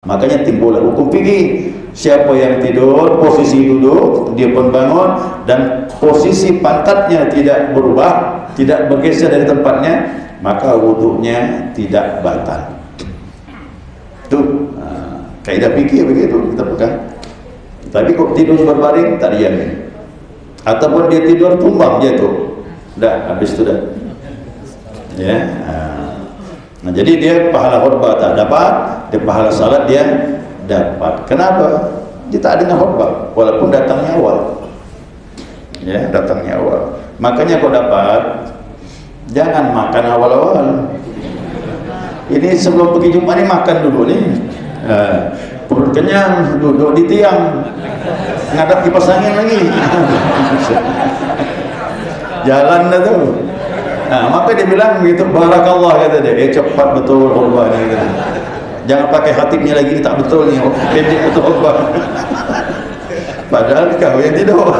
Makanya timbullah hukum fikih. Siapa yang tidur posisi duduk, dia pun bangun dan posisi pantatnya tidak berubah, tidak bergeser dari tempatnya, maka wudunya tidak batal. Itu kaidah fikih begitu kita pegang. Tapi kok tidur berbaring tak dijamin. Ataupun dia tidur tumbang jatuh. Dah habis itu dah. Ya. Nah, jadi dia pahala khutbah tak dapat, dia pahala salat dia dapat. Kenapa? Dia tak dengar khutbah walaupun datangnya awal. Ya, datangnya awal. Makanya kau dapat jangan makan awal-awal. Ini sebelum pergi Jumat ni makan dulu ni. Perut kenyang, duduk di tiang. Ngadap kipas angin lagi. Jalan dah tu. Maka dia bilang begitu, barakallah kata dia. Cepat betul khutbah ni kata. Jangan pakai khatibnya lagi, ni tak betul ni. Pendek betul khutbah. Padahal kau yang tidur.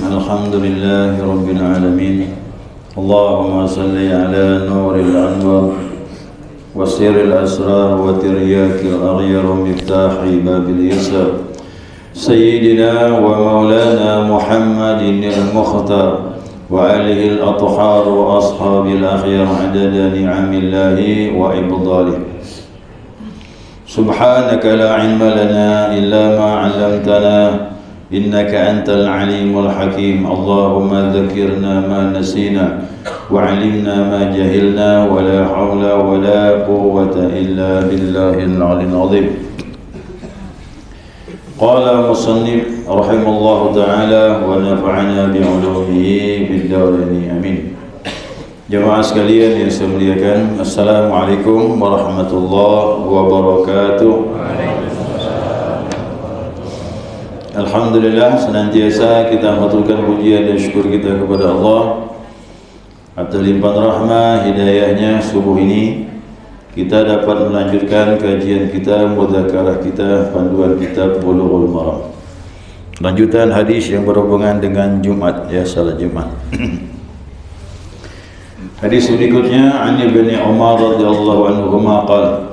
Alhamdulillahi Rabbil Alamin. Allahumma salli ala nuril anwar wa sirril asrar wa tiryakil aghyar wa miftahi babil yasar Sayyidina wa maulana Muhammadin al-Mukhtar wa alihi al-athhar wa ashabil akhyar adada ni'amillahi wa ibdalih. Subhanaka la ilma lana illa ma 'allamtana إنك أنت العليم الحكيم. اللهم ذكرنا ما نسينا وعلمنا ما جهلنا ولا حول ولا قوة إلا بالله العلي العظيم. قال المصنف رحمه الله تعالى ونفعنا بعلومه في الدارين آمين. Jemaah sekalian yang saya muliakan, Assalamualaikum warahmatullahi wabarakatuh. Alhamdulillah, senantiasa kita mengaturkan pujian dan syukur kita kepada Allah atas limpahan rahmah hidayahnya. Subuh ini kita dapat melanjutkan kajian kita, mudzakarah kita, panduan kitab Bulughul Maram, lanjutan hadis yang berhubungan dengan Jumat, ya, salat Jumat. Hadis berikutnya, an Ibnu Umar radhiyallahu anhu qala,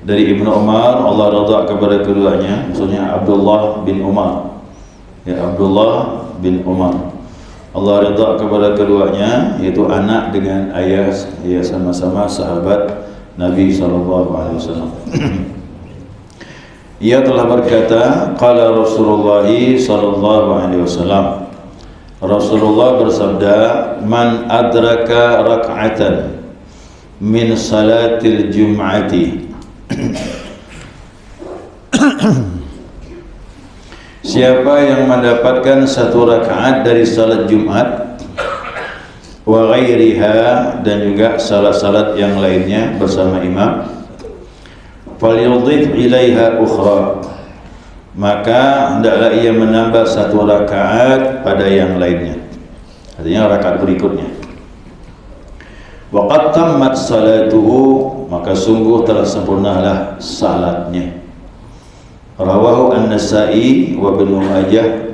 dari Ibnu Umar, Allah radha kepada keduanya, maksudnya Abdullah bin Umar, ya, Abdullah bin Umar, Allah radha kepada keduanya, yaitu anak dengan ayah, ya, sama-sama sahabat Nabi SAW. Ia telah berkata, qala Rasulullah SAW, Rasulullah bersabda, man adraka rak'atan min salatil jum'ati, siapa yang mendapatkan satu rakaat dari salat Jumat, wa ghairiha, dan juga salat-salat yang lainnya bersama imam, falyudhif ilaiha ukhra, maka hendaklah ia menambah satu rakaat pada yang lainnya, artinya rakaat berikutnya. Waqad tammat salatuhu, maka sungguh telah sempurnalah salatnya. Rawahu An-Nasa'i wa Ibnu Majah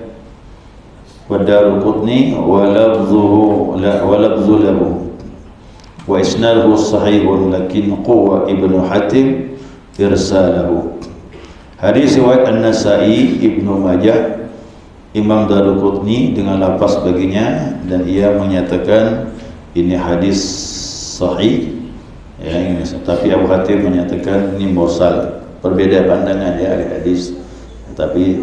wa Daruqutni wa lafzuhu lahu wa isnaduhu sahihun lakin quwa Ibnu Hatim irsalahu. Hadis riwayat An-Nasa'i, Ibnu Majah, Imam Daruqutni dengan lafaz baginya, dan ia menyatakan ini hadis sahih, ya, tapi Abu Hatim menyatakan ini mursal. Berbeda pandangan, ya, ahli hadis, tapi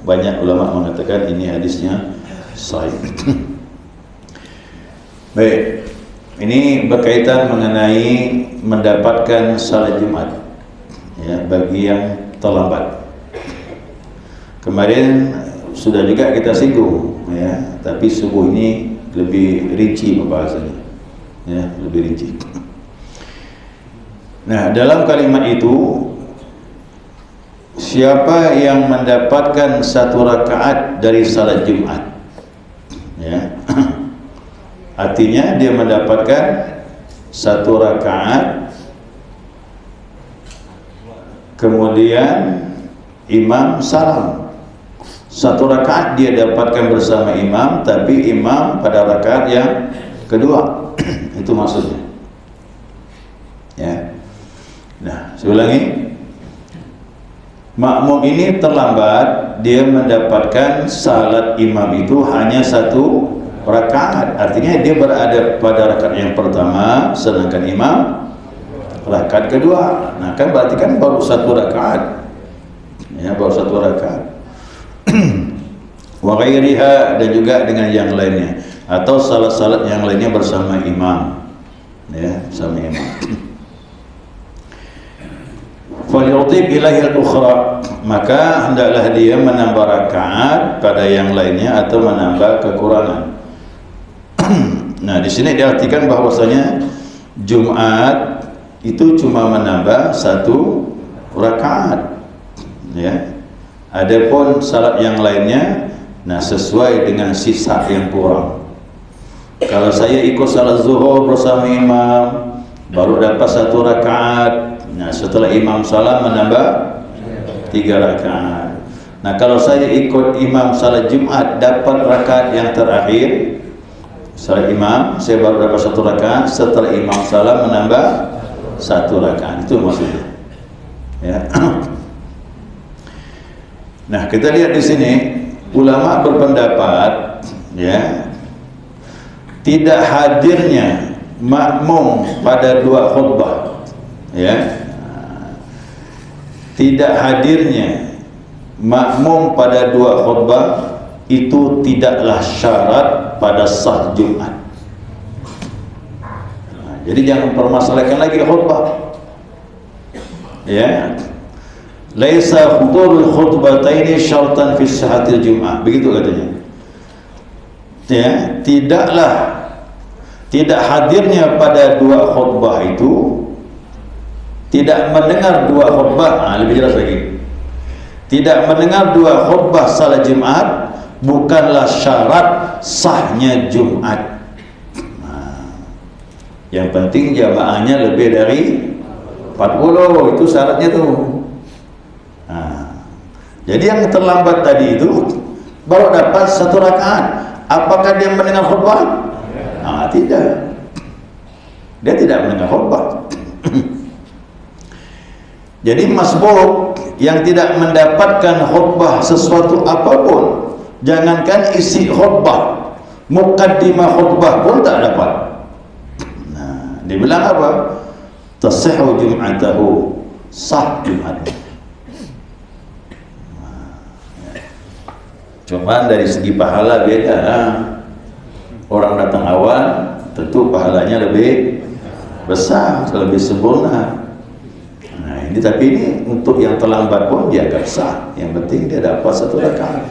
banyak ulama mengatakan ini hadisnya sahih. Baik, ini berkaitan mengenai mendapatkan salat Jumat, ya, bagi yang terlambat. Kemarin sudah juga kita singgung, ya, tapi subuh ini lebih rinci pembahasannya, ya, lebih rinci. Nah, dalam kalimat itu, siapa yang mendapatkan satu rakaat dari salat Jumat, ya, artinya dia mendapatkan satu rakaat, kemudian imam salam. Satu rakaat dia dapatkan bersama imam, tapi imam pada rakaat yang kedua. Itu maksudnya. Ya. Nah, saya ulangi. Makmum ini terlambat, dia mendapatkan salat imam itu hanya satu rakaat. Artinya dia berada pada rakaat yang pertama, sedangkan imam rakaat kedua. Nah, kan berarti kan baru satu rakaat. Ya, baru satu rakaat. Wa ghairiha, dan juga dengan yang lainnya, atau salat-salat yang lainnya bersama imam. Ya, bersama imam. Falyutib ilahil ukhra, maka hendaklah dia menambah rakaat pada yang lainnya atau menambah kekurangan. Nah, di sini diartikan bahwasanya Jumat itu cuma menambah satu rakaat. Ya. Adapun salat yang lainnya, nah sesuai dengan sisa yang kurang. Kalau saya ikut salat zuhur bersama imam, baru dapat satu rakaat. Nah, setelah imam salam menambah 3 rakaat. Nah, kalau saya ikut imam salat Jumat dapat rakaat yang terakhir, salat imam saya baru dapat satu rakaat, setelah imam salam menambah 1 rakaat. Itu maksudnya. Ya. Nah, kita lihat di sini ulama berpendapat, ya, tidak hadirnya makmum pada 2 khutbah, ya. Tidak hadirnya makmum pada 2 khutbah itu tidaklah syarat pada sah Jumat. Nah, jadi jangan permasalahkan lagi khutbah. Ya. Laisa hudurul khutbataini syartan fi sihhatil Jum'ah. Begitu katanya. Ya, tidak hadirnya pada 2 khutbah itu, tidak mendengar 2 khutbah, lebih jelas lagi. Tidak mendengar 2 khutbah salat Jumat bukanlah syarat sahnya Jumat. Nah, yang penting jamaahnya lebih dari 40, itu syaratnya tuh. Nah, jadi yang terlambat tadi itu baru dapat 1 rakaat. Apakah dia mendengar khutbah? Nah, tidak. Dia tidak mendengar khutbah. Jadi masbuk yang tidak mendapatkan khutbah sesuatu apapun, jangankan isi khutbah, muqaddimah khutbah pun tak dapat. Nah, dibilang apa? Tasihhu jum'atahu, sah Jumatnya. Cuma dari segi pahala beda. Orang datang awal tentu pahalanya lebih besar, lebih sempurna. Nah, tapi ini untuk yang terlambat pun dia agak sah. Yang penting dia dapat 1 rakaat.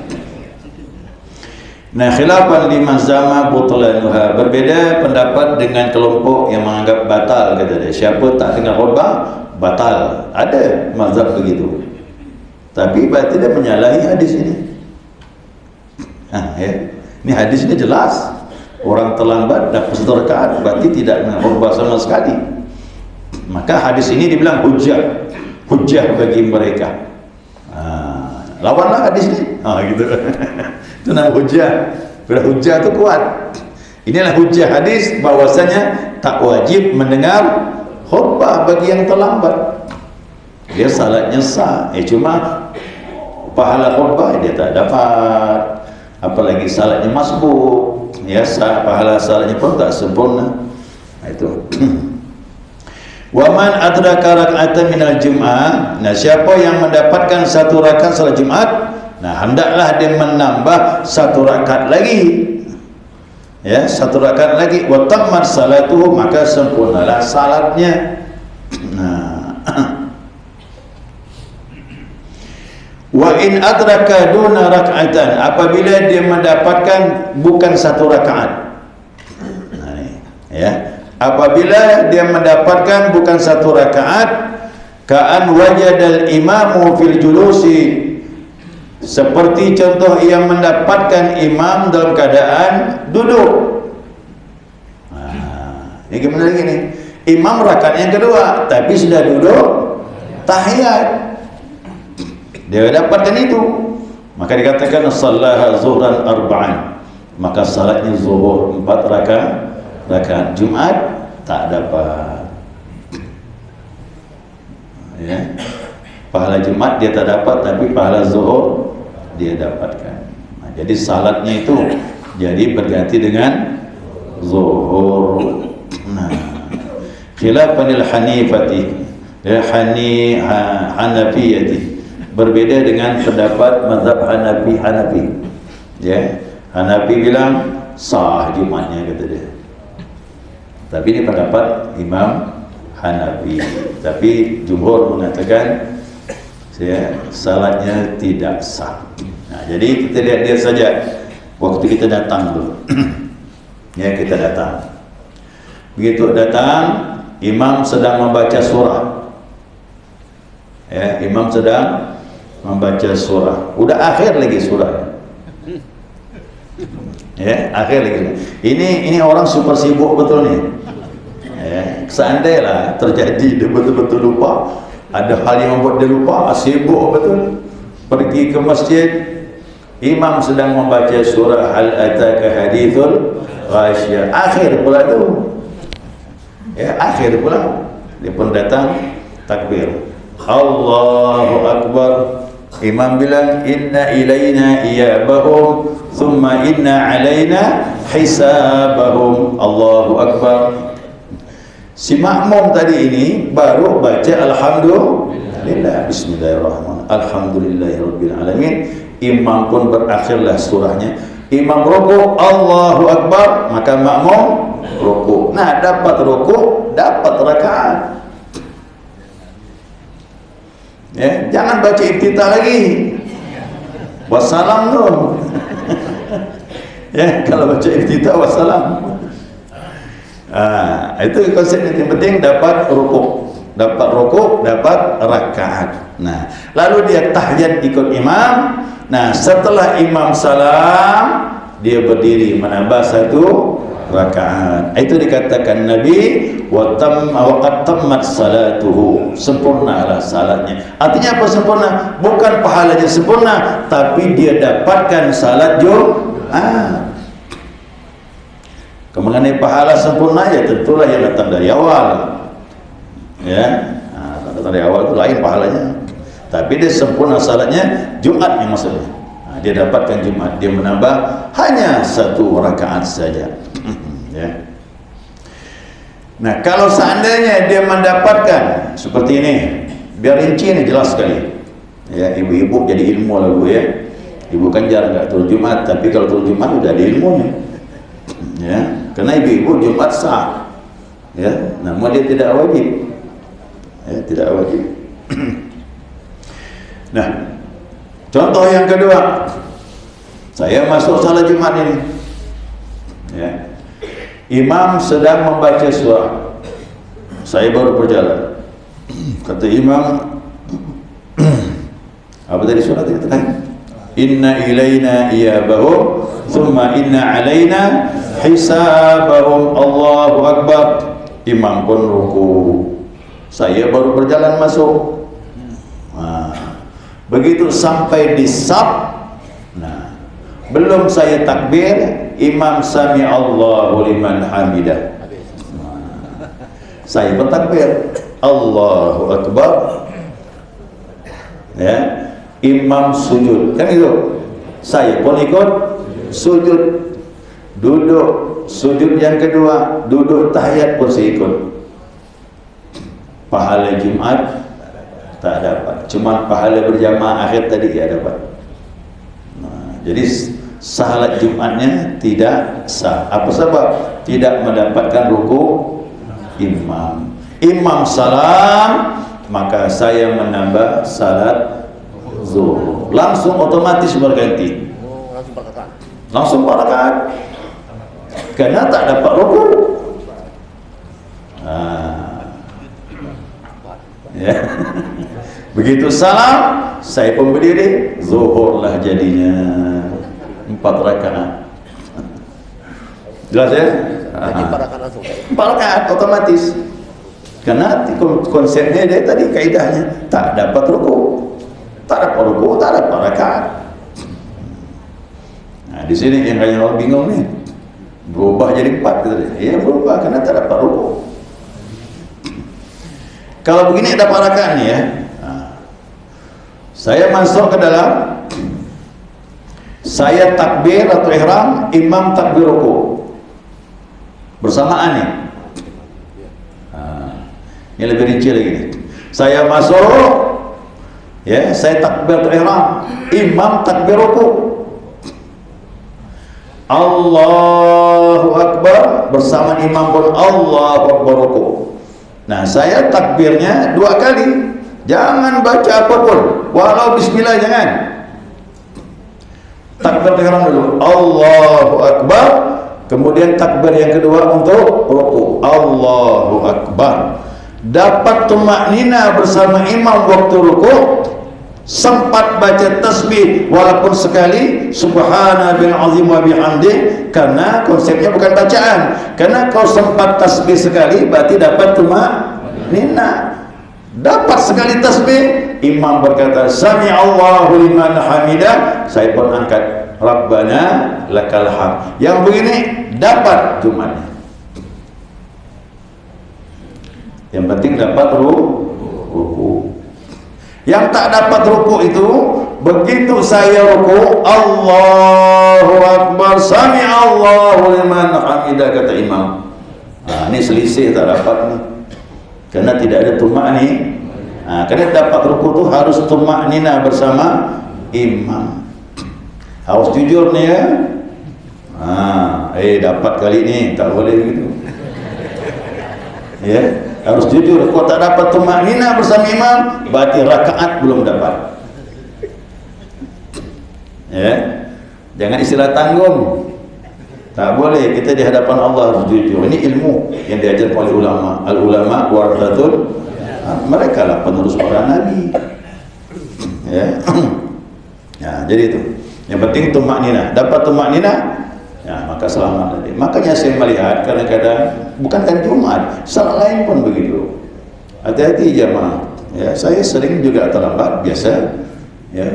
Nah, khilafan liman zama butlanuha, berbeda pendapat dengan kelompok yang menganggap batal, kata dia. Siapa tak dengar khutbah batal. Ada mazhab begitu. Tapi berarti dia menyalahi hadis ini. Ya. Ini hadis ini jelas. Orang terlambat dapat 1 rakaat berarti tidak dengar khutbah sama sekali. Maka hadis ini dibilang hujjah bagi mereka. Lawanlah hadis ini. Gitu. Itu nama hujjah. Bila hujjah itu kuat. Inilah hujjah hadis bahwasanya tak wajib mendengar khutbah bagi yang terlambat. Dia salatnya sah. Cuma pahala khutbah dia tak dapat. Apalagi salatnya masbuk. Ya, pahala salatnya pun tak sempurna. Itu. Wa man adraka rak'atan minal jum'ah, nah siapa yang mendapatkan 1 rakaat salat Jumat, nah hendaklah dia menambah 1 rakaat lagi. Ya, 1 rakaat lagi, wa tammat salatuhu, maka sempurnalah salatnya. Nah, wa in adraka duna rak'atan, apabila dia mendapatkan bukan 1 rakaat. Nah, ya. Apabila dia mendapatkan bukan 1 rakaat, ka'an wajadal imamu fil julusi, seperti contoh yang mendapatkan imam dalam keadaan duduk. Ini gimana lagi nih? Imam rakaat yang kedua, tapi sudah duduk tahiyat. Dia dapatkan itu. Maka dikatakan sallaha zuhran arba'an. Maka salatnya zuhur 4 rakaat. Jumat tak dapat. Ya. Pahala Jumat dia tak dapat, tapi pahala zuhur dia dapatkan. Nah, jadi salatnya itu jadi berganti dengan zuhur. Nah, khilafanil hanifati, ya, hanafiyati, berbeda dengan pendapat mazhab Hanafi. Ya, Hanafi bilang sah Jumatnya, kata dia. Tapi ini pendapat Imam Hanafi. Tapi jumhur mengatakan ya, salatnya tidak sah. Nah, jadi kita lihat dia saja waktu kita datang dulu. Ya, kita datang. Begitu datang, imam sedang membaca surah. Ya, imam sedang membaca surah. Udah akhir lagi surah. Ya, akhir lagi. Ini orang super sibuk betul nih. Ya, seandainya terjadi dia betul-betul lupa, ada hal yang membuat dia lupa, sibuk betul, pergi ke masjid, imam sedang membaca surah Hal Ataka Hadithul Ghasyiyah, akhir pula tu. Ya, akhir pula dia pun datang takbir, Allahu Akbar. Imam bilang inna ilaina iyabahum thumma inna alaina hisabahum. Allahu Akbar. Si makmum tadi ini baru baca alhamdulillah, bismillahirrahmanirrahim, alhamdulillahirabbil alamin. Imam pun berakhirlah surahnya. Imam rukuk, Allahu Akbar, maka makmum rukuk. Nah, dapat rukuk, dapat rakaat. Ya, jangan baca iftitah lagi. Wassalam tu. Ya, kalau baca iftitah wassalam. Itu konsep yang penting, dapat rukuk, dapat rakaat. Nah, lalu dia tahiyat ikut imam. Nah, setelah imam salam, dia berdiri menambah 1 rakaat. Itu dikatakan Nabi wa qad tammat salatuhu, sempurnalah salatnya. Artinya apa sempurna? Bukan pahalanya sempurna, tapi dia dapatkan salat Jumat. Mengenai pahala sempurna, ya tentulah yang datang dari awal. Ya, datang dari awal itu lain pahalanya. Tapi dia sempurna salatnya Jumat yang maksudnya. Dia dapatkan Jumat, dia menambah hanya 1 rakaat saja. Ya. Nah, kalau seandainya dia mendapatkan seperti ini, biar rinci ini jelas sekali. Ya, ibu-ibu jadi ilmu lah bu ya. Ibu kan jarang nggak turun Jumat, tapi kalau turun Jumat udah ada ilmunya. Ya, karena ibu-ibu Jumat sah. Ya, namun dia tidak wajib. Ya, tidak wajib. Nah, contoh yang kedua, saya masuk salat Jumat ini. Ya. Imam sedang membaca surah, saya baru berjalan. Kata imam, apa tadi surah tadi? Inna ilaina iyabahum thumma inna alaina hisabahum. Allahu Akbar. Imam pun ruku, saya baru berjalan masuk. Begitu sampai di saf, nah, belum saya takbir, imam sami Allahu liman hamidah. Saya bertakbir, Allahu Akbar. Ya, imam sujud, kan itu. Saya pun ikut sujud, duduk sujud yang kedua, duduk tahiyat pun saya ikut. Pahala Jumat tak dapat, cuma pahala berjamaah akhir tadi dia dapat. Nah, jadi salat Jumatnya tidak sah. Apa sebab? Tidak mendapatkan rukuk imam. Imam salam, maka saya menambah salat zuhur. Langsung otomatis berganti. Langsung 4 rakaat. Karena tak dapat rukuk. Ya. Begitu salam, saya pun berdiri, zuhurlah jadinya 4 rakaat. Jelas ya? 4 rakaat langsung. 4 rakaat otomatis. Karena konsepnya dia tadi, kaidahnya tak dapat ruku, tak dapat ruku, tak dapat rakaat. Nah, di sini yang kalian orang bingung nih, berubah jadi 4 gitu. Ya berubah karena tak dapat ruku. Kalau begini dapat rakaat nih ya. Nah, saya masuk ke dalam, saya takbir atau ihram, imam takbir ruku bersamaan nih. Ini lebih rinci lagi nih. Saya masuk, ya, saya takbir ihram, imam takbir ruku, Allahu Akbar, bersama imam pun Allahu Akbar ruku. Nah, saya takbirnya 2 kali, jangan baca apapun, walau bismillah jangan. Takbir ihram dulu, Allahu Akbar, kemudian takbir yang kedua untuk ruku, Allahu Akbar. Dapat tumaknina bersama imam waktu ruku, sempat baca tasbih walaupun sekali, subhana bil azim wa bihamdi, karena konsepnya bukan bacaan. Karena kau sempat tasbih sekali berarti dapat tumaknina. Dapat sekali tasbih, imam berkata sami Allahu liman hamidah, saya pun angkat Rabbana lakal hamd. Yang begini dapat Jumatnya. Yang penting dapat ruku. Yang tak dapat ruku itu, begitu saya ruku, Allahu Akbar, sami Allahu liman hamidah, kata imam. Nah, ini selisih tak dapat nih, karena tidak ada tumakni. Nah, karena dapat ruku itu harus tumaknina bersama imam. Harus jujur nih ya. Nah, dapat kali ini, tak boleh gitu. Ya, harus jujur. Kalau tak dapat tumaknina bersama imam, berarti rakaat belum dapat. Ya, jangan istilah tanggung. Tak boleh, kita di hadapan Allah harus jujur. Ini ilmu yang diajarkan oleh ulama. Al ulama warathatul, mereka lah penerus para nabi. Ya. Ya, jadi itu. Yang penting tumaknina. Dapat tumaknina, ya, maka selamat nanti. Makanya saya melihat kadang-kadang, bukan kan Jumat, salat lain pun begitu. Hati-hati jamaah. Ya, saya sering juga terlambat biasa. Ya,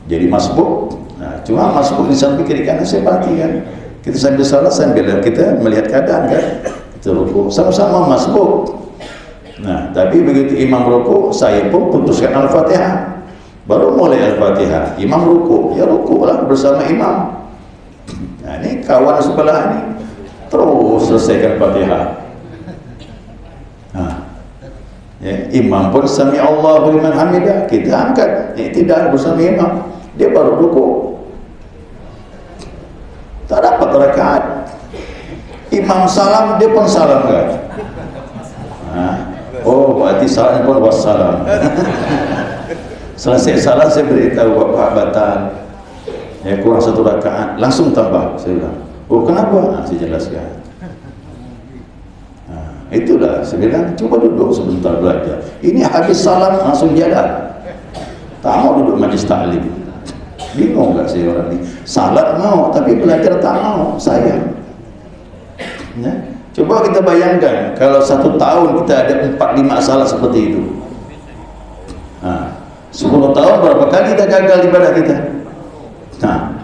jadi masbuk. Nah, cuma masbuk di samping kiri kanan saya perhatikan. Kita sambil salat sambil kita melihat keadaan kan. Kita ruku sama-sama masbuk. Nah, tapi begitu imam ruku, saya pun putuskan Al-Fatihah. Baru mulai Al-Fatihah, imam ruku, ya ruku lah bersama imam. Nah, ini kawan sebelah ini terus selesaikan Fatihah. Nah, ya, imam pun sami Allahu liman hamidah, kita angkat, tidak bersama imam, dia baru ruku. Tak dapat rakaat. Imam salam, dia pun salam kan. Nah, oh berarti salamnya pun wassalam. Selesai salat saya beritahu bapak batal, ya kurang 1 rakaat, langsung tambah. Saya bilang, oh kenapa? Nah, saya jelaskan. Nah, itulah saya bilang, coba duduk sebentar belajar. Ini habis salam langsung jalan, tak mau duduk majlis taklim. Bingung gak sih orang ini? Salat mau, tapi belajar tak mau, sayang. Ya, coba kita bayangkan kalau 1 tahun kita ada 4-5 salat seperti itu. Nah, 10 tahun berapa kali kita gagal ibadah kita? Nah,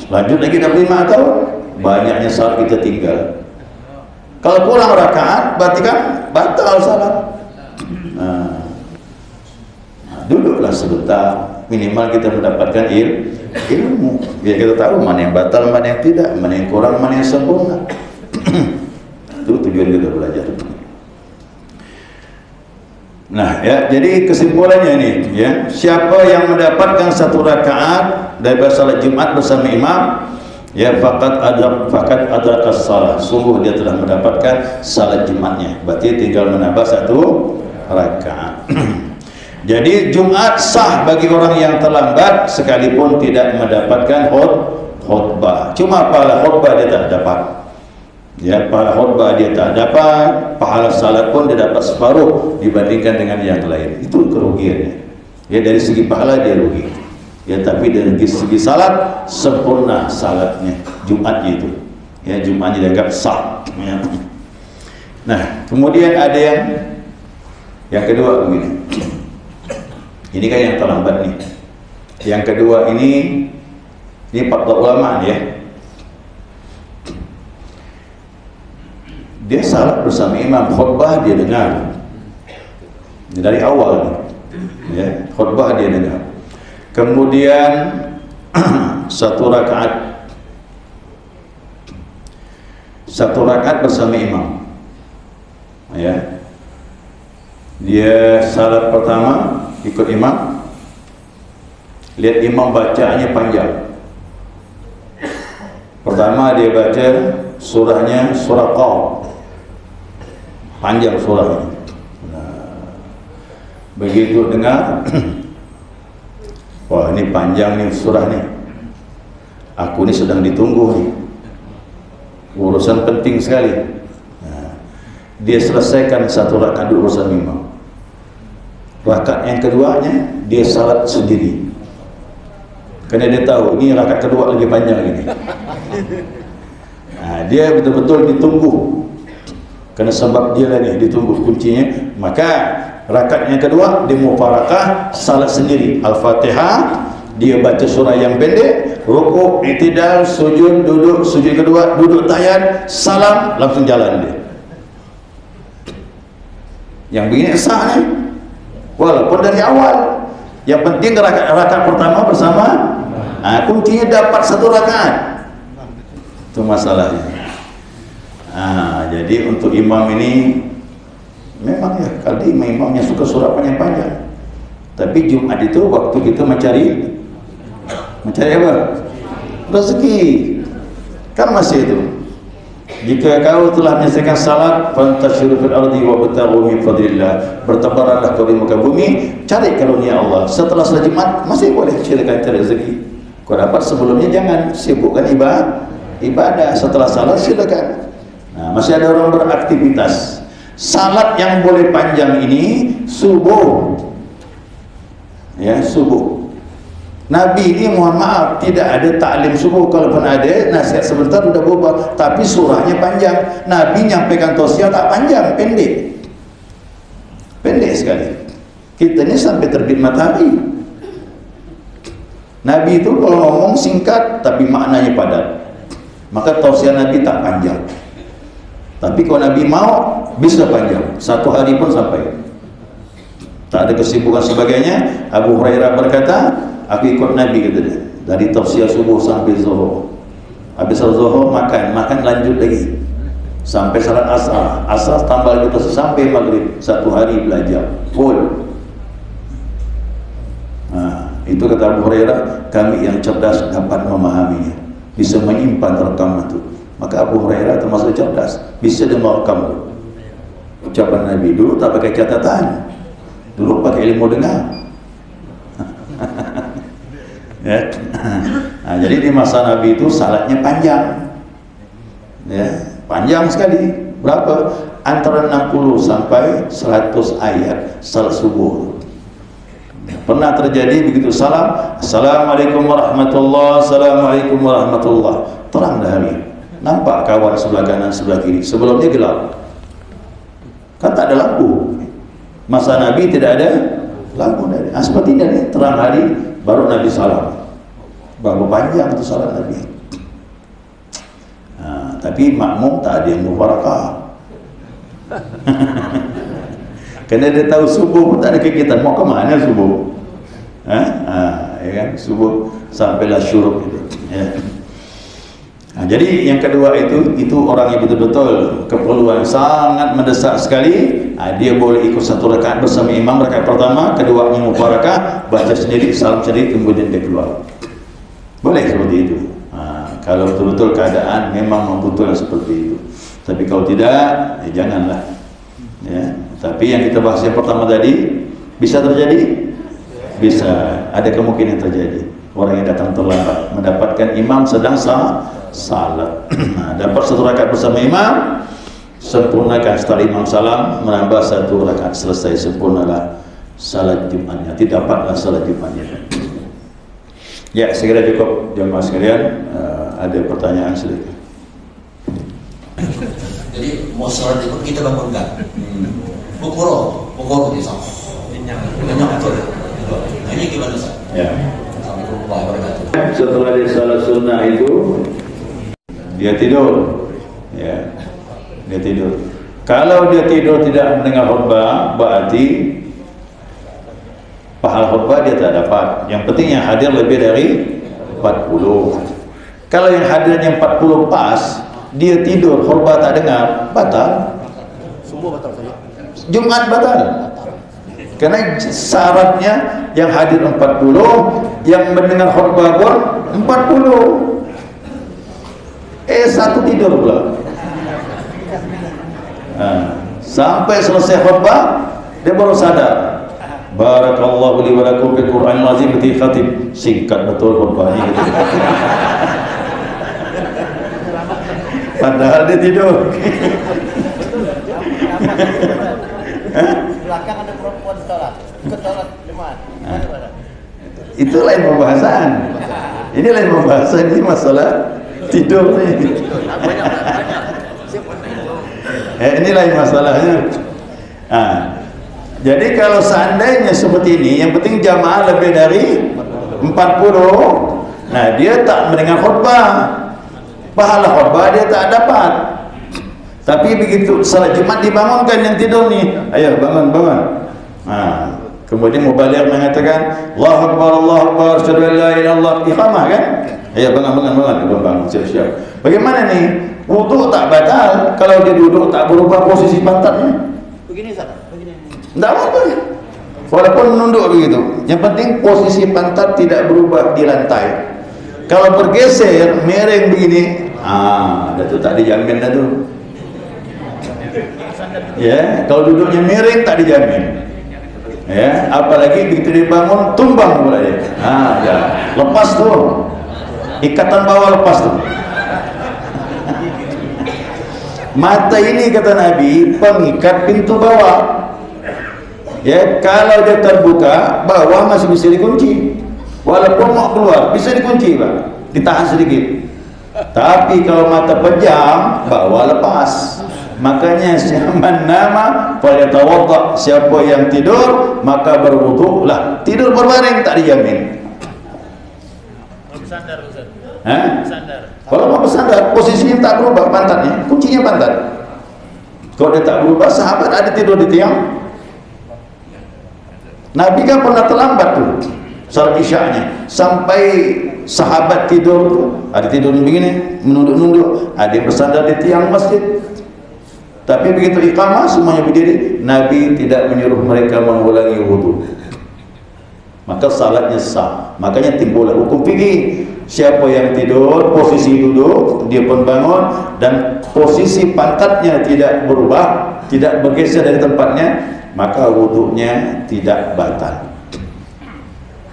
lanjut lagi 5 tahun, banyaknya salat kita tinggal. Kalau kurang rakaat, berarti kan batal salat. Nah, duduklah sebentar, minimal kita mendapatkan ilmu, biar kita tahu mana yang batal, mana yang tidak, mana yang kurang, mana yang sempurna. Itu tujuan kita belajar. Nah, ya, jadi kesimpulannya ini, ya, siapa yang mendapatkan 1 rakaat daripada salat Jumat bersama imam, ya, fakat adrakas salat, sungguh dia telah mendapatkan salat Jumatnya, berarti tinggal menambah 1 rakaat. Jadi Jumat sah bagi orang yang terlambat sekalipun tidak mendapatkan khutbah. Cuma pahala khutbah dia tak dapat. Ya, pahala khutbah dia tak dapat, pahala salat pun dia dapat separuh dibandingkan dengan yang lain. Itu kerugiannya. Ya, dari segi pahala dia rugi. Ya, tapi dari segi salat sempurna salatnya Jumatnya itu. Ya, Jumatnya dianggap sah. Ya. Nah, kemudian ada yang Yang kedua begini, ini kan yang terlambat nih. Yang kedua ini fatwa ulama ya. Dia salat bersama imam, khutbah dia dengar dari awal nih, ya, khutbah dia dengar. Kemudian satu rakaat bersama imam, ya. Dia salat pertama ikut imam, lihat imam bacanya panjang. Pertama dia baca surahnya surah Qaf, panjang surahnya. Begitu dengar, wah ini panjang nih surah nih, aku ini sedang ditunggu nih, urusan penting sekali. Dia selesaikan satu rakaat dulu bersama imam. Rakaat yang keduanya dia salat sendiri, karena dia tahu ini rakaat kedua lebih panjang ini. Dia betul-betul ditunggu, karena sebab dia lah nih ditunggu kuncinya. Maka rakaat yang kedua dia mufarakah, salat sendiri, Al-Fatihah, dia baca surah yang pendek, rukuk, i'tidal, sujud, duduk, sujud kedua, duduk tahiyat, salam, langsung jalan dia. Yang begini sah nih, walaupun dari awal. Yang penting rakaat pertama bersama, kuncinya dapat satu rakaat, itu masalahnya. Jadi untuk imam ini memang ya, kali imamnya suka surah panjang-panjang, tapi Jumat itu waktu kita mencari apa? Rezeki. Kan masih itu. Jika kau telah menyelesaikan salat, fantashiru fil ardi wabtaghu min fadlillah, bertebaranlah kau di muka bumi, cari karunia Allah. Setelah salat Jumat masih boleh silakan cari rezeki. Kau dapat sebelumnya jangan sibukkan ibadah. Setelah salat silakan. Masih ada orang beraktivitas. Salat yang boleh panjang ini subuh, ya, subuh. Nabi ini mohon maaf tidak ada taklim subuh, kalaupun ada nasihat sebentar sudah berubah, tapi surahnya panjang. Nabi nyampaikan tausiah tak panjang, pendek sekali. Kita ini sampai terbit matahari. Nabi itu kalau ngomong singkat tapi maknanya padat, maka tausiah Nabi tak panjang. Tapi kalau Nabi mau bisa panjang, satu hari pun sampai, tak ada kesibukan sebagainya. Abu Hurairah berkata, aku ikut Nabi, kata dia, dari tausiah subuh sampai zuhur. Habis zuhur makan lanjut lagi sampai salat asar tambah lagi terus sampai maghrib. Satu hari belajar full. Itu kata Abu Hurairah, kami yang cerdas dapat memahaminya, bisa menyimpan rekaman itu. Maka Abu Hurairah termasuk cerdas, bisa dia merekam ucapan Nabi. Dulu tak pakai catatan, dulu pakai ilmu dengar. Ya. Jadi di masa Nabi itu salatnya panjang, ya, panjang sekali. Berapa? Antara 60 sampai 100 ayat salat subuh. Pernah terjadi begitu salam, assalamualaikum warahmatullah, assalamualaikum warahmatullah, terang dah hari, nampak kawan sebelah kanan sebelah kiri. Sebelumnya gelap, kan tak ada lampu. Masa Nabi tidak ada lampu. Seperti ini terang hari baru Nabi salam. Berapa panjang itu salat Nabi. Tapi makmum tak ada yang mubarakah. Karena dia tahu subuh pun tak ada kegiatan, mau ke mana subuh? Ya kan, subuh sampailah syuruk itu. Ya. Jadi yang kedua itu orang yang betul-betul keperluan sangat mendesak sekali. Dia boleh ikut satu rakaat bersama imam, rakaat pertama, keduanya mubarakah, baca sendiri, salam sendiri, kemudian dia keluar. Boleh seperti itu. Kalau betul-betul keadaan memang membutuhkan seperti itu. Tapi kalau tidak, janganlah. Ya. Tapi yang kita bahas yang pertama tadi, bisa terjadi? Bisa. Ada kemungkinan terjadi. Orang yang datang terlambat mendapatkan imam sedang salat. Dapat satu rakaat bersama imam, sempurnakan setelah imam salam, menambah satu rakaat, selesai, sempurnalah salat Jumatnya. Tidak dapatlah salat Jumatnya. Ya, segera cukup jemaah sekalian. Ada pertanyaan silakan. Jadi mau sholat itu kita bangun enggak? Pukul Tunggu di sana. Kenyang betul. Nah, ini gimana Ustaz? Ya. Assalamualaikum warahmatullahi wabarakatuh. Setelah dia salat sunnah itu dia tidur. Ya. Dia tidur. Kalau dia tidur tidak mendengar khutbah, berarti pahala khutbah dia tak dapat. Yang penting yang hadir lebih dari 40. Kalau yang hadirnya 40 pas, dia tidur, khutbah tak dengar, batal. Semua batal saja. Jumat batal. Karena syaratnya yang hadir 40, yang mendengar khutbah pun 40. Satu tidur pula. Sampai selesai khutbah dia baru sadar. Barakallahu li wa lakum fil Qur'anil azim bi khatib. Singkat betul khutbahnya gitu. Padahal dia tidur. Belakang ada perempuan sholat, ikut sholat jemaat. Itu lain pembahasan. Ini lain pembahasan, ini masalah tidur nih. Ini lain masalahnya. Jadi kalau seandainya seperti ini, yang penting jamaah lebih dari 40. Nah, dia tak mendengar khutbah, pahala khutbah dia tak dapat. Tapi begitu salat Jumat dibangunkan yang tidur nih, ayo bangun. Kemudian mubaligh mengatakan Allahu Akbar, Allahu Akbar, asyhadu an la ilaha illallah, iqamah kan? Ayo bangun, siap-siap. Bagaimana nih? Wudu tak batal kalau dia duduk tak berubah posisi pantatnya. Begini Ustaz, begini. Tidak apa-apa. Walaupun menunduk begitu. Yang penting posisi pantat tidak berubah di lantai. Kalau bergeser, miring begini, dah tu tak dijamin dah tu. Ya, kalau duduknya miring tak dijamin. Ya, apalagi begitu dibangun tumbang pula dia. Ya, lepas tu. Ikatan bawah lepas tu. Mata ini kata Nabi pengikat pintu bawah. Ya, kalau dia terbuka, bawah masih bisa dikunci. Walaupun mau keluar, bisa dikunci, Pak. Ditahan sedikit. Tapi kalau mata pejam, bawah lepas. Makanya siapa nama falyatawadda, siapa yang tidur maka berwudu lah. Tidur berbaring tak dijamin. Bersandar Ustaz. Bersandar. Kalau mau bersandar, posisinya tak berubah pantatnya, kuncinya pantat. Kalau dia tak berubah, sahabat ada tidur di tiang. Nabi kan pernah terlambat tuh salat isyaknya, sampai sahabat tidur tuh, ada tidur begini, menunduk-nunduk, ada yang bersandar di tiang masjid. Tapi begitu iqamah semuanya berdiri, Nabi tidak menyuruh mereka mengulangi wudu. Maka salatnya sah. Makanya timbullah hukum fikih. Siapa yang tidur, posisi duduk, dia pun bangun dan posisi pantatnya tidak berubah, tidak bergeser dari tempatnya, maka wudunya tidak batal.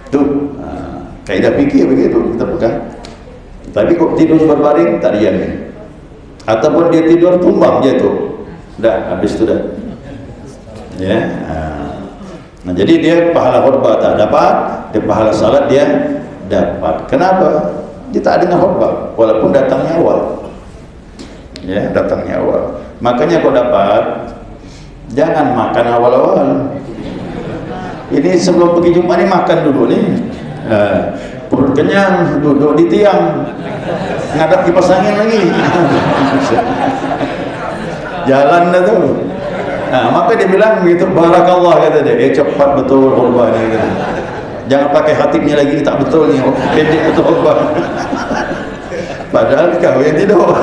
Itu kaidah fikih begitu kita pegang. Tapi kok tidur berbaring tak dijamin. Ataupun dia tidur tumbang jatuh. Dah habis itu dah. Ya. Nah, jadi dia pahala khutbah tak dapat, dia pahala salat dia dapat. Kenapa? Dia tak dengar khutbah walaupun datangnya awal. Ya, datangnya awal. Makanya kau dapat jangan makan awal-awal. Ini sebelum pergi Jumat ni makan dulu ni. Perut kenyang, duduk di tiang, ngadap kipas angin lagi. Jalan dah tu. Maka dia bilang begitu, barakallah kata dia. Cepat betul khutbah ni kata. Jangan pakai khatibnya lagi, tak betul ni. Pendek betul khutbah. Padahal kau yang tidur.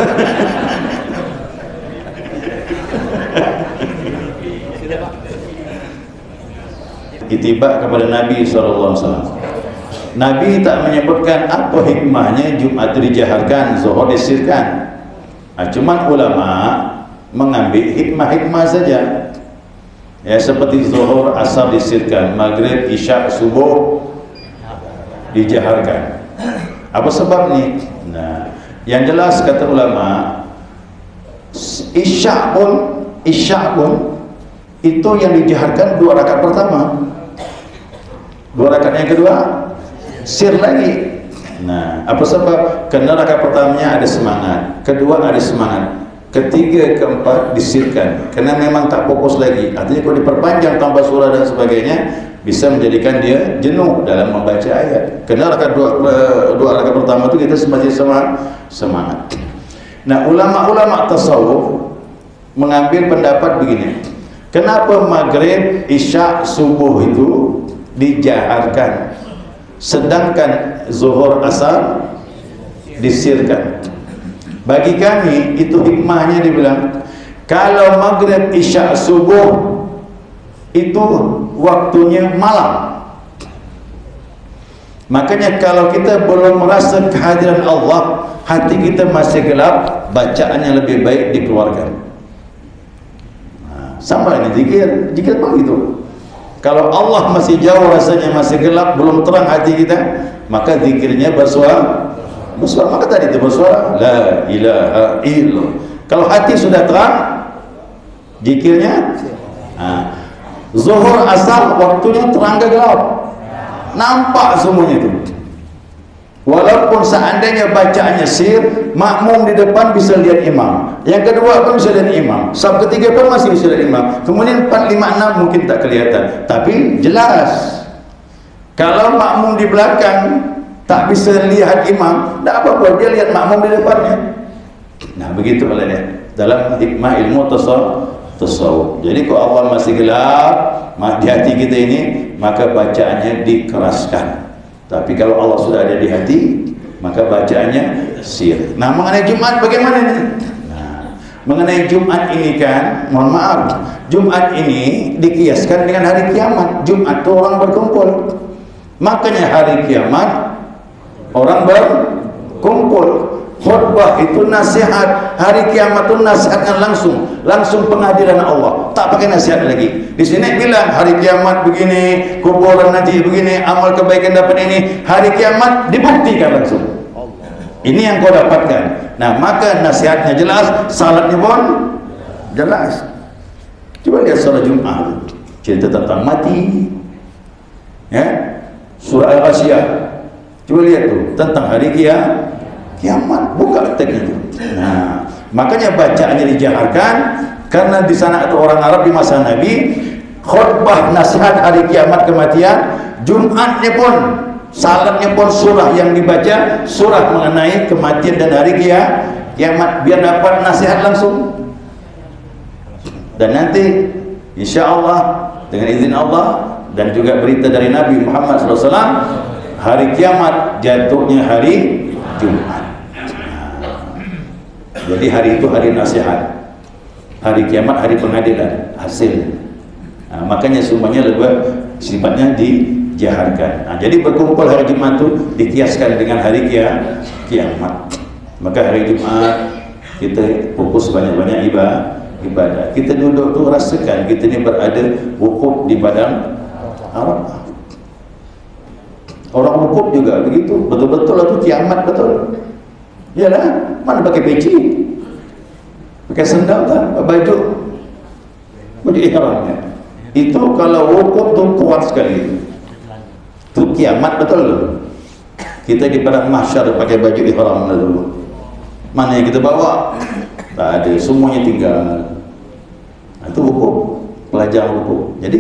Itibak kepada Nabi SAW. Nabi tak menyebutkan apa hikmahnya Jumat dijaharkan, Zuhur disirkan. Cuman ulama mengambil hikmah-hikmah saja. Ya, seperti Zuhur, Asar disirkan, Maghrib, Isya, Subuh dijaharkan. Apa sebab ni? Nah, yang jelas kata ulama, Isya pun itu yang dijaharkan 2 rakaat pertama. 2 rakaat yang kedua sir lagi. Nah, apa sebab? Karena rakaat pertamanya ada semangat, kedua ada semangat, ketiga, keempat disirkan karena memang tak fokus lagi. Artinya kalau diperpanjang tambah surah dan sebagainya bisa menjadikan dia jenuh dalam membaca ayat. Kena dua rakaat pertama itu kita masih semangat. Nah, ulama-ulama tasawuf mengambil pendapat begini. Kenapa maghrib, isya, subuh itu dijaharkan, sedangkan zuhur, asar disirkan? Bagi kami itu hikmahnya dibilang, kalau maghrib, isya, subuh itu waktunya malam. Makanya kalau kita belum merasa kehadiran Allah, hati kita masih gelap, bacaannya lebih baik dikeluarkan. Sama ini zikir pun gitu. Kalau Allah masih jauh, rasanya masih gelap, belum terang hati kita, maka zikirnya bersuara. Maka tadi itu bersuara la ilaha illallah. Kalau hati sudah terang, zikirnya zuhur, asar waktunya terang ke gelap, nampak semuanya itu. Walaupun seandainya bacaannya sir, makmum di depan bisa lihat imam, yang kedua pun bisa lihat imam, sab ketiga pun masih bisa lihat imam, kemudian 4, 5, 6 mungkin tak kelihatan, tapi jelas. Kalau makmum di belakang tak bisa lihat imam, tak apa-apa, dia lihat makmum di depannya. Nah, begitu olehnya dalam hikmah ilmu tasawuf. Jadi kalau Allah masih gelap di hati kita ini, maka bacaannya dikeraskan. Tapi kalau Allah sudah ada di hati, maka bacaannya sir. Nah, mengenai Jumat bagaimana ini? Nah, mengenai Jumat ini kan, mohon maaf, Jumat ini dikiaskan dengan hari kiamat. Jumat itu orang berkumpul. Makanya hari kiamat orang berkumpul. Khutbah itu nasihat, hari kiamat itu nasihatnya langsung pengadilan Allah, tak pakai nasihat lagi. Di sini bilang hari kiamat begini, kuburan nanti begini, amal kebaikan dapat ini, hari kiamat dibuktikan langsung. Ini yang kau dapatkan. Nah, maka nasihatnya jelas, salatnya pun jelas. Coba lihat salat Jumat, cerita tentang mati, ya, surah Al-Ghasyiyah. Coba lihat tuh tentang hari kiamat, buka teks itu. Nah, makanya bacaannya dijaharkan karena di sana itu orang Arab di masa Nabi, khutbah nasihat hari kiamat kematian, Jumatnya pun, salatnya pun surah yang dibaca, surah mengenai kematian dan hari kiamat, biar dapat nasihat langsung. Dan nanti insya Allah dengan izin Allah dan juga berita dari Nabi Muhammad SAW, hari kiamat jatuhnya hari Jumat. Jadi hari itu hari nasihat, hari kiamat hari pengadilan hasil. Nah, makanya semuanya lebih sifatnya dijaharkan. Nah, jadi berkumpul hari Jumat itu dikiaskan dengan hari kiamat. Maka hari Jumat kita fokus banyak-banyak ibadah. Kita duduk tuh rasakan kita ini berada wukuf di padang Arafah. Orang wukuf juga begitu, betul-betul itu kiamat betul. Iyalah, mana pakai peci, pakai sendal tak, baju ihramnya. Itu kalau wukuf tuh kuat sekali. Itu kiamat betul. Kita di padang mahsyar pakai baju ihram dulu. Mana yang kita bawa? Tak ada, semuanya tinggal. Nah, itu wukuf, pelajaran wukuf. Jadi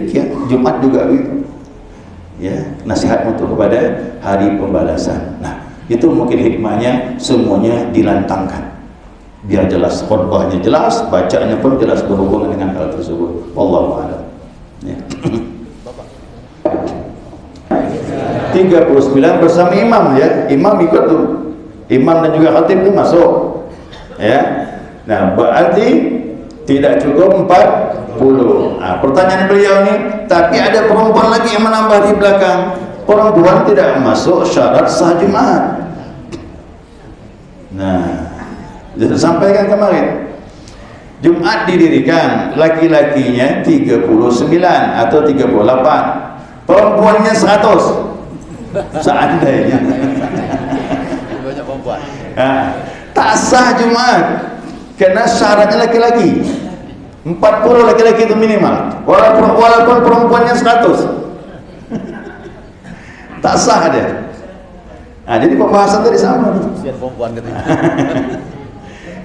Jumat juga begitu. Ya, nasihat untuk kepada hari pembalasan. Nah, itu mungkin hikmahnya semuanya dilantangkan biar jelas, khutbahnya jelas, bacaannya pun jelas berhubungan dengan hal tersebut. Wallahu a'lam. Ya. 39 bersama imam, ya, imam ikut tuh, imam dan juga khatib itu masuk, ya. Nah, berarti tidak cukup 40. Nah, pertanyaan beliau ini, tapi ada perempuan lagi yang menambah di belakang. Perempuan tidak masuk syarat sah Jumat. Nah, sudah sampaikan kemarin. Jumat didirikan, laki-lakinya 39 atau 38, perempuannya 100. Seandainya banyak perempuan. Nah, tak sah Jumat karena syaratnya laki-laki. 40 laki-laki itu minimal. Walaupun perempuannya 100. Tak sah dia. Nah, jadi pembahasan tadi sama. Sian perempuan katanya.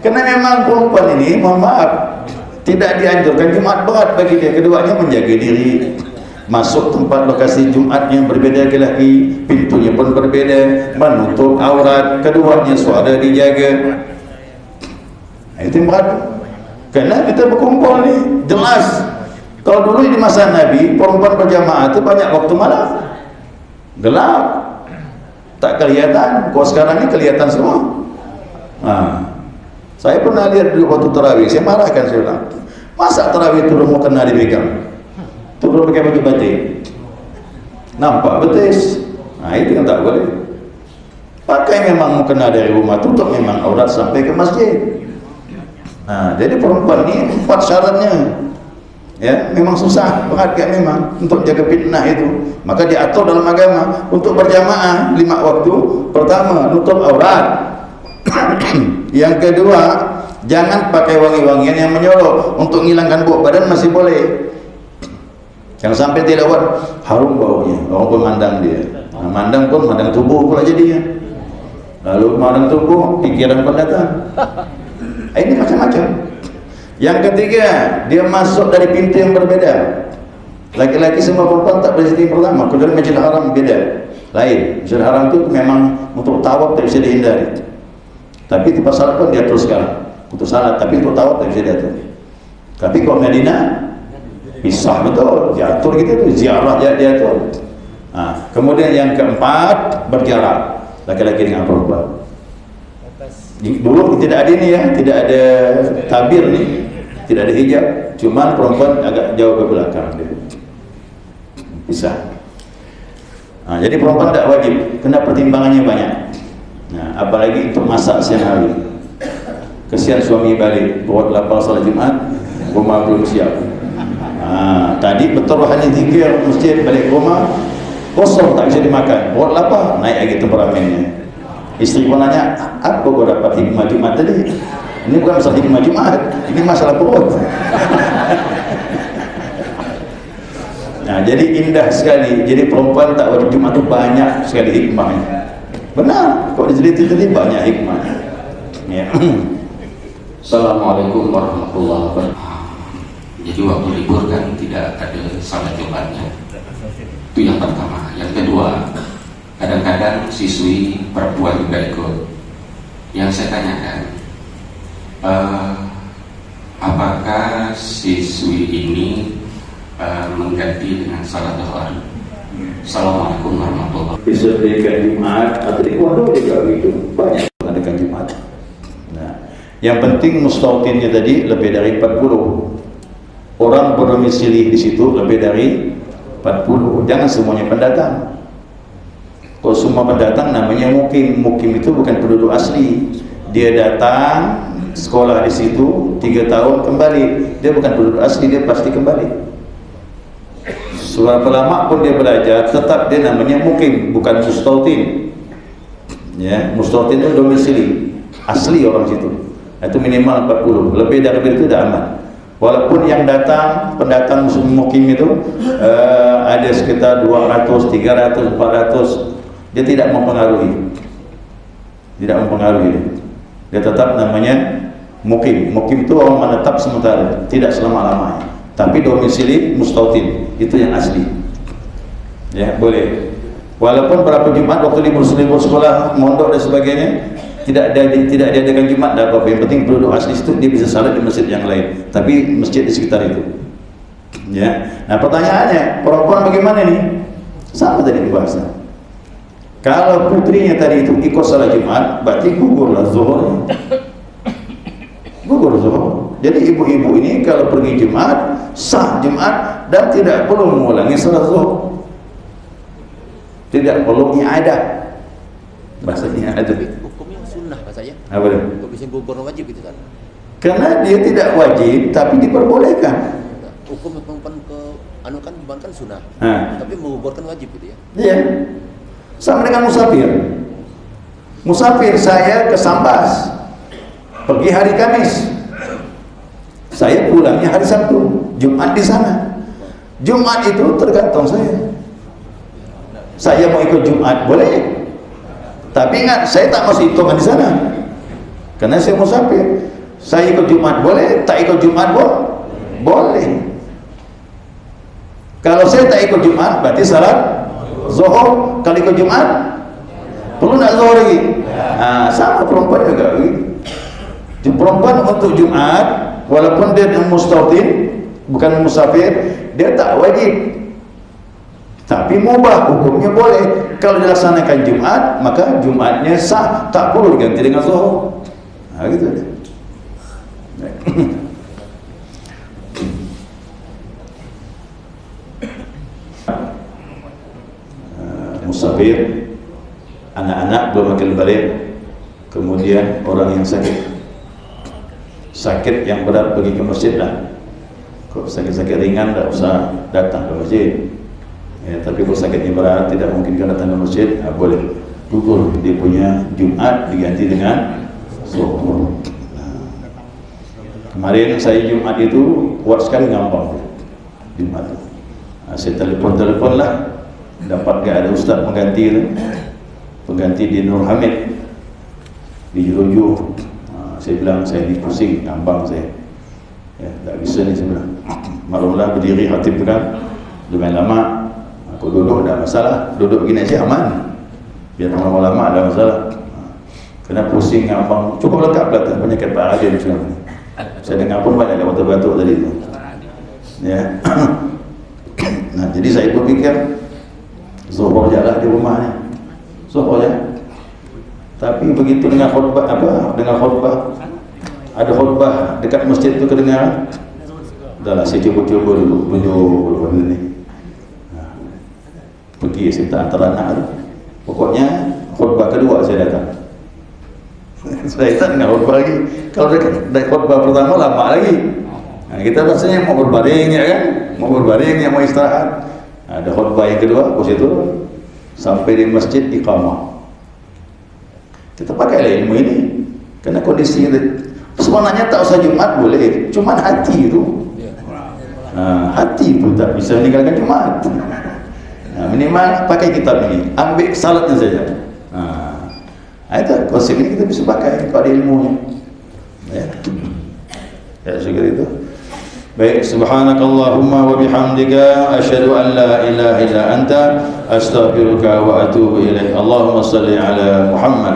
Karena memang perempuan ini, mohon maaf, tidak dianjurkan Jumat berat bagi dia. Keduanya menjaga diri, masuk tempat lokasi Jumat yang berbeda laki-laki, pintunya pun berbeda, menutup aurat, keduanya suara dijaga. Itu yang berat. Karena kita berkumpul ni jelas. Kalau dulu di masa Nabi, perempuan berjamaah itu banyak waktu malam, gelap, tak kelihatan. Kalau sekarang ini kelihatan semua. Saya pernah lihat dulu waktu tarawih, saya marahkan, saya bilang, masa tarawih turun mau kena dipegang, turun pakai baju batik, nampak betis. Itu yang tak boleh. Pakai memang mau kena dari rumah, tutup memang aurat sampai ke masjid. Jadi perempuan ini 4 syaratnya, ya, memang susah, berat kan memang untuk jaga fitnah itu. Maka diatur dalam agama untuk berjamaah 5 waktu. Pertama, nutup aurat. Yang kedua, jangan pakai wangi-wangian yang menyolok. Untuk menghilangkan bau badan masih boleh. Jangan sampai tidak buat harum baunya, orang pun mandang dia. Mandang pun mandang tubuh pula jadinya. Lalu mandang tubuh, pikiran pun datang. Ini macam-macam. Yang ketiga, dia masuk dari pintu yang berbeda. Laki-laki semua perempuan tak boleh yang pertama. Kecuali Masjidil Haram beda, lain. Masjidil Haram itu memang untuk tawaf tak bisa dihindari. Tapi itu pasal pun diatur sekarang untuk salat, tapi untuk tawaf tak bisa diatur. Tapi kalau Madinah pisah betul, diatur gitu tuh, ziarah diatur. Kemudian yang keempat, berjarak laki-laki dengan perempuan. Dulu tidak ada ini ya, tidak ada tabir nih, tidak ada hijab, cuman perempuan agak jauh ke belakang dia. Pisah. Jadi perempuan tidak wajib, kena pertimbangannya banyak. Apalagi untuk masak siang hari. Kesian suami balik, buat lapar salat Jumat, rumah belum siap. Tadi betul hanya zikir masjid, balik rumah kosong tak bisa dimakan, buat lapar, naik lagi temperamennya. Istri pun nanya, apa kau dapat hikmah Jumat tadi? Ini bukan masalah hikmah Jumat, ini masalah perut. Jadi indah sekali. Jadi perempuan tak wajib Jumat itu banyak sekali hikmahnya. Benar, kalau dijeliti tadi banyak hikmahnya. Ya. Assalamualaikum warahmatullahi wabarakatuh. Jadi waktu libur kan tidak ada salat Jumatnya. Itu yang pertama. Yang kedua, kadang-kadang siswi perempuan juga ikut. Yang saya tanyakan, apakah siswi ini mengganti dengan salat zuhur? Assalamualaikum warahmatullahi wabarakatuh. Bisa dirikan Jumat atau di pondok juga begitu, banyak mengadakan Jumat. Yang penting mustautinnya tadi lebih dari 40 orang berdomisili di situ, lebih dari 40. Jangan semuanya pendatang. Kalau semua pendatang namanya mukim. Mukim itu bukan penduduk asli. Dia datang sekolah di situ 3 tahun kembali. Dia bukan penduduk asli, dia pasti kembali. Seberapa lama pun dia belajar, tetap dia namanya mukim, bukan mustautin. Ya, mustautin itu domisili asli orang situ. Itu minimal 40. Lebih dari itu dah aman. Walaupun yang datang, pendatang mukim itu ada sekitar 200, 300, 400, dia tidak mempengaruhi. Tidak mempengaruhi. Dia tetap namanya mukim. Mukim itu orang menetap sementara, tidak selama-lamanya. Tapi domisili mustautin, itu yang asli. Ya, boleh. Walaupun berapa Jumat waktu libur sekolah, mondok dan sebagainya, tidak diadakan Jumat, tak apa-apa. Yang penting penduduk asli itu dia bisa salat di masjid yang lain, tapi masjid di sekitar itu. Ya. Nah, pertanyaannya, perempuan bagaimana nih? Sama tadi dibahas. Kalau putrinya tadi itu ikut salat Jumat, berarti gugurlah zuhurnya. Gugur zuhur. Jadi ibu-ibu ini kalau pergi Jumat, sah Jumat dan tidak perlu mengulangi salat zuhur. Tidak perlu i'adah. Bahasanya ada. Hukumnya sunnah bahasanya. Apa dia? Kok bisa gugur wajib gitu kan? Karena dia tidak wajib tapi diperbolehkan. Hukum perempuan ke anukan dibankan sunnah. Tapi menggugurkan wajib gitu ya. Iya. Sama dengan musafir. Musafir saya ke Sambas. Pergi hari Kamis, saya pulangnya hari Sabtu, Jumat di sana. Jumat itu tergantung saya. Saya mau ikut Jumat boleh, tapi ingat saya tak masuk hitungan di sana, karena saya musafir. Saya ikut Jumat boleh, tak ikut Jumat boleh. Kalau saya tak ikut Jumat berarti salat Zuhur. Kalau ikut Jumat perlu nak Zuhur lagi. Sama perempuan juga begitu. Perempuan untuk Jumat walaupun dia mustautin, bukan musafir, dia tak wajib, tapi mubah, hukumnya boleh. Kalau dilaksanakan Jumat, maka Jumatnya sah, tak perlu diganti dengan Zuhur. Gitu aja. Musafir, anak-anak belum akil balik, kemudian orang yang sakit yang berat pergi ke masjid lah. Kalau sakit-sakit ringan tak usah datang ke masjid ya, tapi kalau sakitnya berat tidak mungkin kan datang ke masjid, boleh gugur dia punya Jumat diganti dengan Zuhur. Kemarin saya Jumat itu kuat sekali ngambang Jumat. Saya telepon lah, dapat gak ada ustaz pengganti itu, pengganti di Nur Hamid di Jeruju. Saya bilang saya pusing ngambang saya ya, tak bisa ni saya bilang. Maklumlah berdiri khatib kan lumayan lama, aku duduk tak masalah, duduk gini aja aman, biar lama-lama ada masalah. Kena pusing ngambang, cukup lengkap lah penyakit Pak Raden sekarang ni. Saya dengar pun banyak batuk-batuk tadi tu ya. Nah, jadi saya berpikir Zuhur je lah di rumah ni, Zuhur je. Tapi begitu dengan khutbah dengan khutbah, ada khutbah dekat masjid tu kedengaran. Dahlah saya cuba dulu tunjuk ni. Pergi saya tak antara anak tu. Pokoknya khutbah kedua saya datang. Saya tak dengar khutbah lagi. Kalau dari khutbah pertama lama lagi. Kita rasanya mau berbaring ya kan, mau berbaring ya, mau istirahat. Ada khutbah yang kedua, aku situ sampai di masjid iqamah. Kita pakailah ilmu ini karena kondisi sebenarnya tak usah Jumat boleh, cuma hati itu hati itu tak bisa meninggalkan Jumat. Minimal pakai kitab ini, ambil salatnya saja. Itu konsep ini kita bisa pakai kalau ada ilmunya ya seperti itu. Baik, subhanakallahumma wa bihamdika asyhadu an la ilaha illa anta astaghfiruka wa atubu ilaik. Allahumma shalli ala Muhammad.